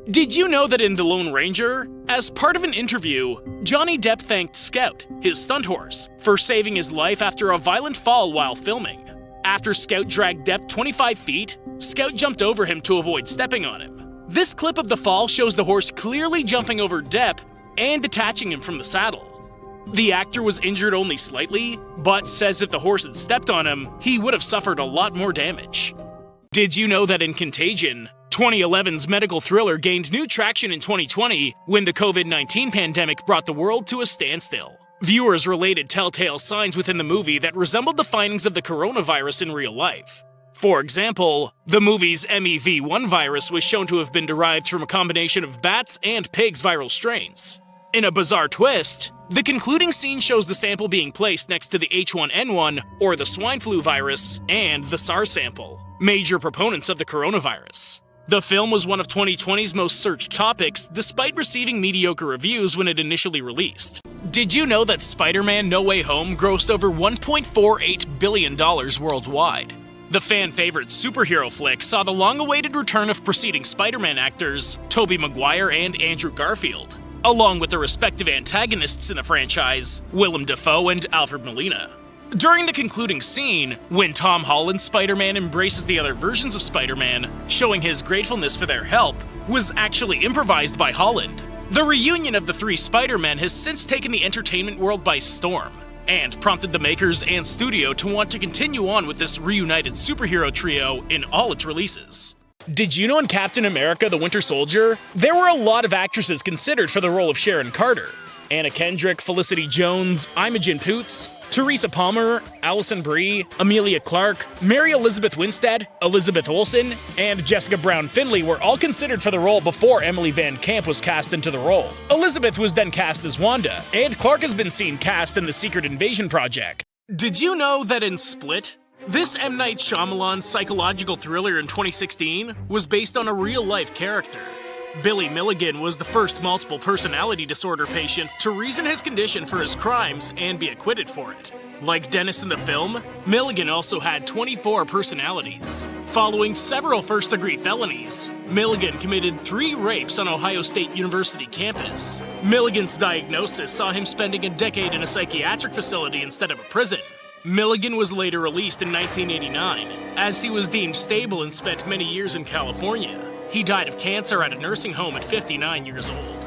Did you know that in The Lone Ranger, as part of an interview, Johnny Depp thanked Scout, his stunt horse, for saving his life after a violent fall while filming? After Scout dragged Depp 25 feet, Scout jumped over him to avoid stepping on him. This clip of the fall shows the horse clearly jumping over Depp and detaching him from the saddle. The actor was injured only slightly, but says if the horse had stepped on him, he would have suffered a lot more damage. Did you know that in Contagion, 2011's medical thriller gained new traction in 2020 when the COVID-19 pandemic brought the world to a standstill? Viewers related telltale signs within the movie that resembled the findings of the coronavirus in real life. For example, the movie's MEV1 virus was shown to have been derived from a combination of bats and pigs' viral strains. In a bizarre twist, the concluding scene shows the sample being placed next to the H1N1, or the swine flu virus, and the SARS sample, major proponents of the coronavirus. The film was one of 2020's most searched topics, despite receiving mediocre reviews when it initially released. Did you know that Spider-Man No Way Home grossed over $1.48 billion worldwide? The fan-favorite superhero flick saw the long-awaited return of preceding Spider-Man actors Tobey Maguire and Andrew Garfield, along with the respective antagonists in the franchise, Willem Dafoe and Alfred Molina. During the concluding scene, when Tom Holland's Spider-Man embraces the other versions of Spider-Man, showing his gratefulness for their help, was actually improvised by Holland. The reunion of the three Spider-Men has since taken the entertainment world by storm, and prompted the makers and studio to want to continue on with this reunited superhero trio in all its releases. Did you know in Captain America: The Winter Soldier, there were a lot of actresses considered for the role of Sharon Carter? Anna Kendrick, Felicity Jones, Imogen Poots, Teresa Palmer, Alison Brie, Amelia Clarke, Mary Elizabeth Winstead, Elizabeth Olsen, and Jessica Brown Findlay were all considered for the role before Emily Van Camp was cast into the role. Elizabeth was then cast as Wanda, and Clarke has been seen cast in The Secret Invasion Project. Did you know that in Split, this M. Night Shyamalan psychological thriller in 2016 was based on a real-life character? Billy Milligan was the first multiple personality disorder patient to reason his condition for his crimes and be acquitted for it. Like Dennis in the film, Milligan also had 24 personalities. Following several first-degree felonies, Milligan committed 3 rapes on Ohio State University campus. Milligan's diagnosis saw him spending a decade in a psychiatric facility instead of a prison. Milligan was later released in 1989, as he was deemed stable and spent many years in California. He died of cancer at a nursing home at 59 years old.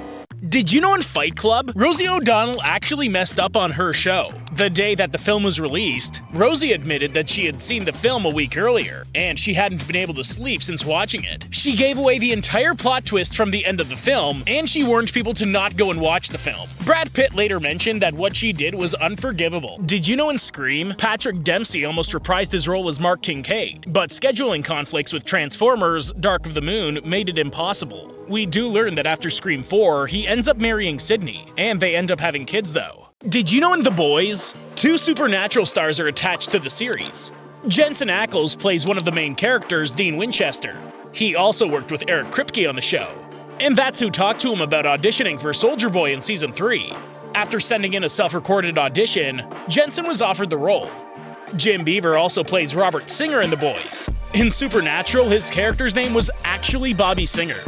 Did you know in Fight Club, Rosie O'Donnell actually messed up on her show? The day that the film was released, Rosie admitted that she had seen the film a week earlier, and she hadn't been able to sleep since watching it. She gave away the entire plot twist from the end of the film, and she warned people to not go and watch the film. Brad Pitt later mentioned that what she did was unforgivable. Did you know in Scream, Patrick Dempsey almost reprised his role as Mark Kincaid, but scheduling conflicts with Transformers: Dark of the Moon made it impossible. We do learn that after Scream 4, he ends up marrying Sydney, and they end up having kids though. Did you know in The Boys, 2 Supernatural stars are attached to the series? Jensen Ackles plays one of the main characters, Dean Winchester. He also worked with Eric Kripke on the show. And that's who talked to him about auditioning for Soldier Boy in Season 3. After sending in a self-recorded audition, Jensen was offered the role. Jim Beaver also plays Robert Singer in The Boys. In Supernatural, his character's name was actually Bobby Singer.